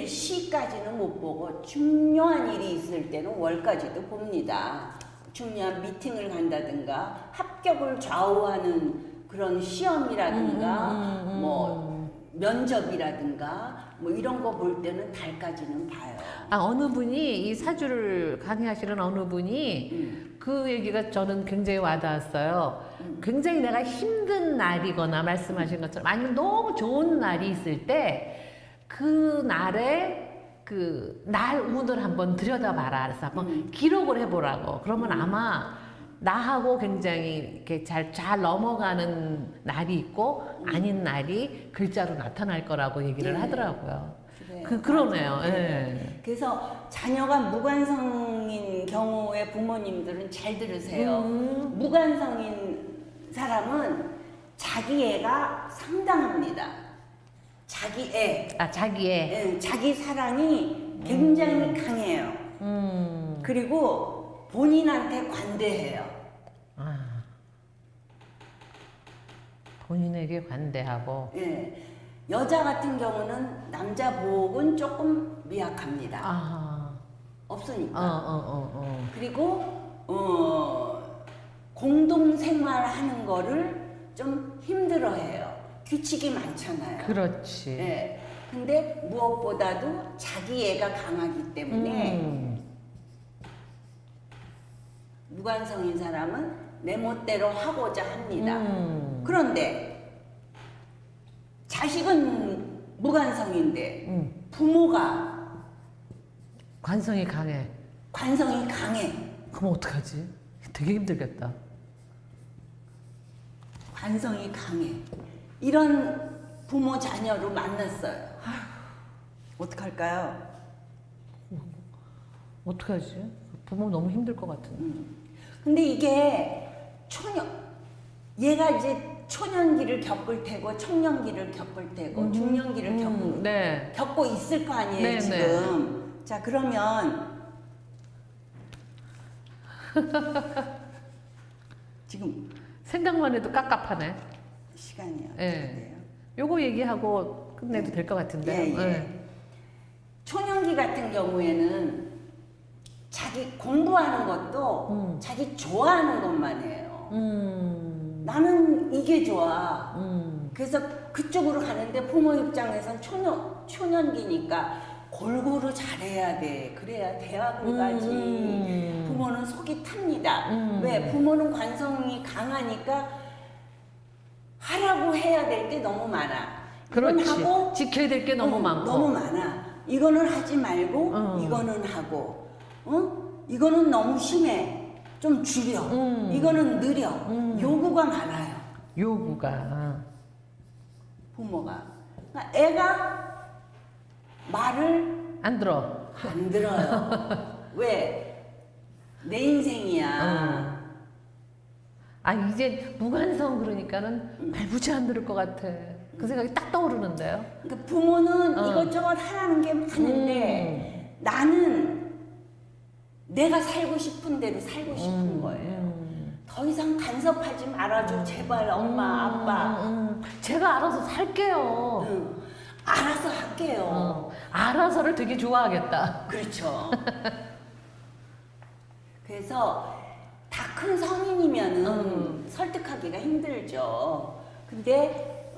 시까지는 못 보고 중요한 일이 있을 때는 월까지도 봅니다. 중요한 미팅을 간다든가 합격을 좌우하는 그런 시험이라든가 뭐 면접이라든가 뭐 이런 거 볼 때는 달까지는 봐요. 어느 분이 이 사주를 강의하시는 어느 분이 그 얘기가 저는 굉장히 와닿았어요. 굉장히 내가 힘든 날이거나 말씀하신 것처럼 아니면 너무 좋은 날이 있을 때 그 날에 그 날 운을 한번 들여다봐라. 그래서 한번 기록을 해보라고. 그러면 아마 나하고 굉장히 이렇게 잘 넘어가는 날이 있고 아닌 날이 글자로 나타날 거라고 얘기를 네. 하더라고요. 그래요. 그러네요. 맞아요. 예. 그래서 자녀가 무관성인 경우에 부모님들은 잘 들으세요. 무관성인 사람은 자기 애가 상당합니다. 자기 애, 자기의. 예, 자기 사랑이 굉장히 강해요. 그리고 본인한테 관대해요. 본인에게 관대하고. 예. 여자 같은 경우는 남자 보호는 조금 미약합니다. 없으니까. 그리고 공동 생활하는 거를 좀 힘들어해요. 규칙이 많잖아요. 그렇지. 예. 근데 무엇보다도 자기 애가 강하기 때문에 무관성인 사람은 내 멋대로 하고자 합니다. 그런데 자식은 무관성인데 부모가 관성이 강해. 관성이 강해. 그럼 어떡하지? 되게 힘들겠다. 관성이 강해. 이런 부모 자녀로 만났어요. 어떡할까요? 어떡하지? 부모 너무 힘들 것 같은데. 근데 이게 얘가 이제 초년기를 겪을 테고 청년기를 겪을 테고 중년기를 네. 겪고 있을 거 아니에요, 네, 지금. 자, 그러면 지금 생각만 해도 깝깝하네. 시간이 어떻게 예. 돼요? 요거 얘기하고 끝내도 될 것 같은데. 예. 초년기 같은 경우에는 자기 공부하는 것도 자기 좋아하는 것만 해요. 나는 이게 좋아. 그래서 그쪽으로 가는데 부모 입장에선 초년기니까 골고루 잘해야 돼. 그래야 대학을 가지. 부모는 속이 탑니다. 왜? 부모는 관성이 강하니까 하라고 해야 될 게 너무 많아. 그렇지. 이건 하고 지켜야 될 게 너무 많고. 너무 많아. 이거는 하지 말고 이거는 하고, 이거는 너무 심해. 좀 줄여. 이거는 느려. 요구가 많아요. 요구가. 부모가. 그러니까 애가 말을 안 들어. 안 들어요. 왜? 내 인생이야. 이제 무관성 그러니까는 발부지 안 들을 것 같아. 그 생각이 딱 떠오르는데요. 그러니까 부모는 이것저것 하라는 게 많은데 나는 내가 살고 싶은 대로 살고 싶은 거예요. 더 이상 간섭하지 말아줘. 제발 엄마, 아빠. 제가 알아서 살게요. 알아서 할게요. 알아서를 되게 좋아하겠다. 그렇죠. 그래서 다 큰 성인이면은 설득하기가 힘들죠. 근데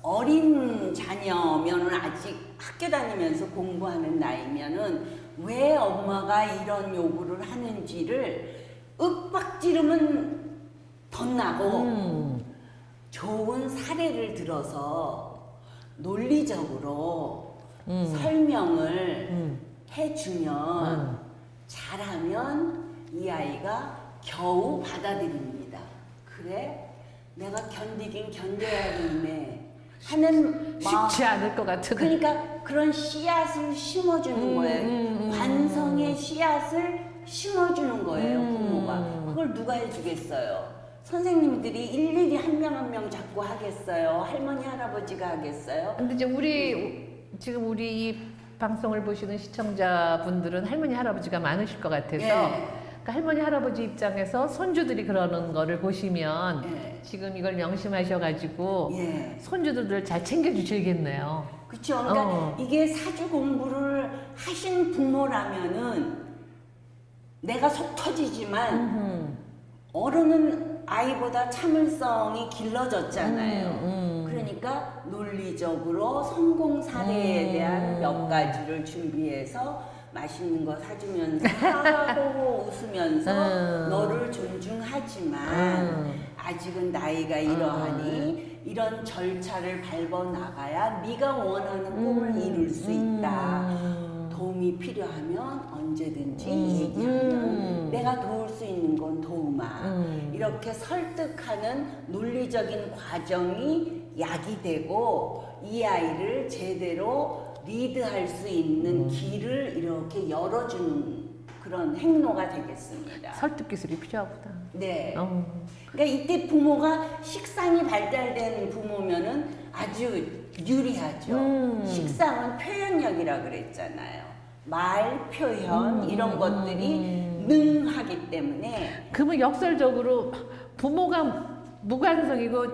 어린 자녀면은 아직 학교 다니면서 공부하는 나이면은 왜 엄마가 이런 요구를 하는지를 윽박지르면 덧나고 좋은 사례를 들어서 논리적으로 설명을 해주면 잘하면 이 아이가 겨우 받아들입니다. 그래? 내가 견디긴 견뎌야겠네 하는 쉽지 않을 것 같은. 그러니까 그런 씨앗을 심어주는 거예요. 관성의 씨앗을 심어주는 거예요, 부모가. 그걸 누가 해주겠어요? 선생님들이 일일이 한 명 한 명 자꾸 하겠어요? 할머니 할아버지가 하겠어요? 근데 이제 지금 우리 이 방송을 보시는 시청자분들은 할머니 할아버지가 많으실 것 같아서 예. 그러니까 할머니 할아버지 입장에서 손주들이 그러는 거를 보시면 예. 지금 이걸 명심하셔가지고 예. 손주들을 잘 챙겨주시겠네요. 그렇죠. 그러니까 어. 이게 사주 공부를 하신 부모라면은 내가 속 터지지만 어른은 아이보다 참을성이 길러졌잖아요. 그러니까 논리적으로 성공 사례에 대한 몇 가지를 준비해서 맛있는 거 사주면서 하고 웃으면서 너를 존중하지만 아직은 나이가 이러하니 이런 절차를 밟아 나가야 네가 원하는 꿈을 이룰 수 있다. 도움이 필요하면 언제든지 얘기하면 내가 도울 수 있는 건 도우마. 이렇게 설득하는 논리적인 과정이 약이 되고 이 아이를 제대로 리드할 수 있는 길을 이렇게 열어주는 그런 행로가 되겠습니다. 설득 기술이 필요하구나. 네. 그러니까 이때 부모가 식상이 발달된 부모면은 아주 유리하죠. 식상은 표현력이라 그랬잖아요. 말, 표현 이런 것들이 능하기 때문에. 그러면 역설적으로 부모가 무관성이고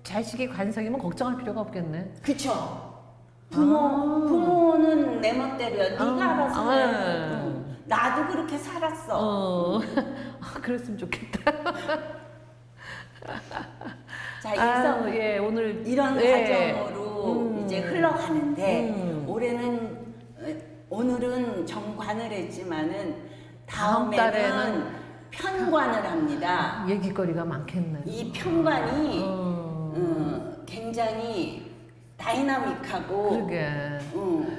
자식이 관성이면 걱정할 필요가 없겠네. 그쵸. 부모는 내 멋대로야. 네가 알아서 해. 나도 그렇게 살았어. 그랬으면 좋겠다. 자, 그래서 예, 오늘 이런 과정으로 이제 흘러가는데 올해는 오늘은 정관을 했지만은 다음 다음에는 달에는 편관을 합니다. 얘기거리가 많겠네. 이 편관이 굉장히 다이나믹하고 그러게.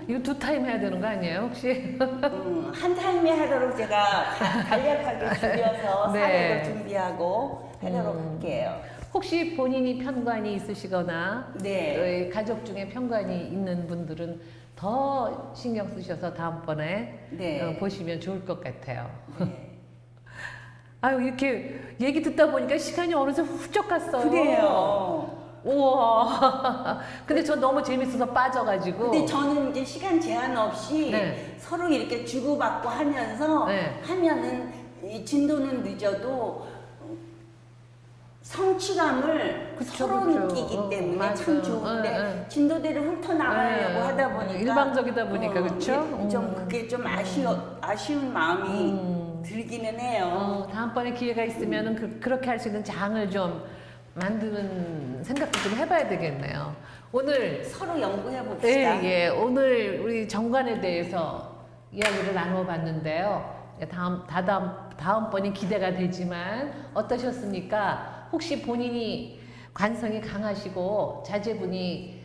이거 2타임 해야 되는 거 아니에요, 혹시? 한 타임에 하도록 제가 간략하게 줄여서 네. 사례도 준비하고 하도록 할게요. 혹시 본인이 편관이 있으시거나 네. 가족 중에 편관이 있는 분들은 더 신경 쓰셔서 다음번에 네. 보시면 좋을 것 같아요. 네. 아유, 이렇게 얘기 듣다 보니까 시간이 어느새 훌쩍 갔어요. 그래요. 우와. 근데 저 너무 재밌어서 빠져가지고. 근데 저는 이제 시간 제한 없이 네. 서로 이렇게 주고받고 하면서 네. 하면은 이 진도는 늦어도 성취감을 서로 그쵸. 느끼기 때문에 참 맞아요. 좋은데 진도대로 훑어나가려고 하다 보니까 일방적이다 보니까 그렇죠? 좀 그게 좀 아쉬운 마음이 들기는 해요. 다음번에 기회가 있으면 그렇게 할 수 있는 장을 좀 만드는 생각도 좀 해봐야 되겠네요. 오늘 서로 연구해 봅시다. 예, 오늘 우리 정관에 대해서 이야기를 나누어 봤는데요. 다음번이 기대가 되지만 어떠셨습니까? 혹시 본인이 관성이 강하시고 자제분이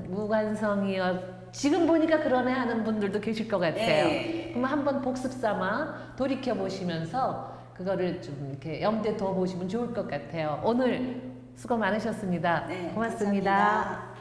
무관성이어 지금 보니까 그러네 하는 분들도 계실 것 같아요. 네. 그럼 한번 복습 삼아 돌이켜 보시면서 그거를 좀 이렇게 염두에 둬 보시면 좋을 것 같아요. 오늘 수고 많으셨습니다. 네, 고맙습니다. 감사합니다.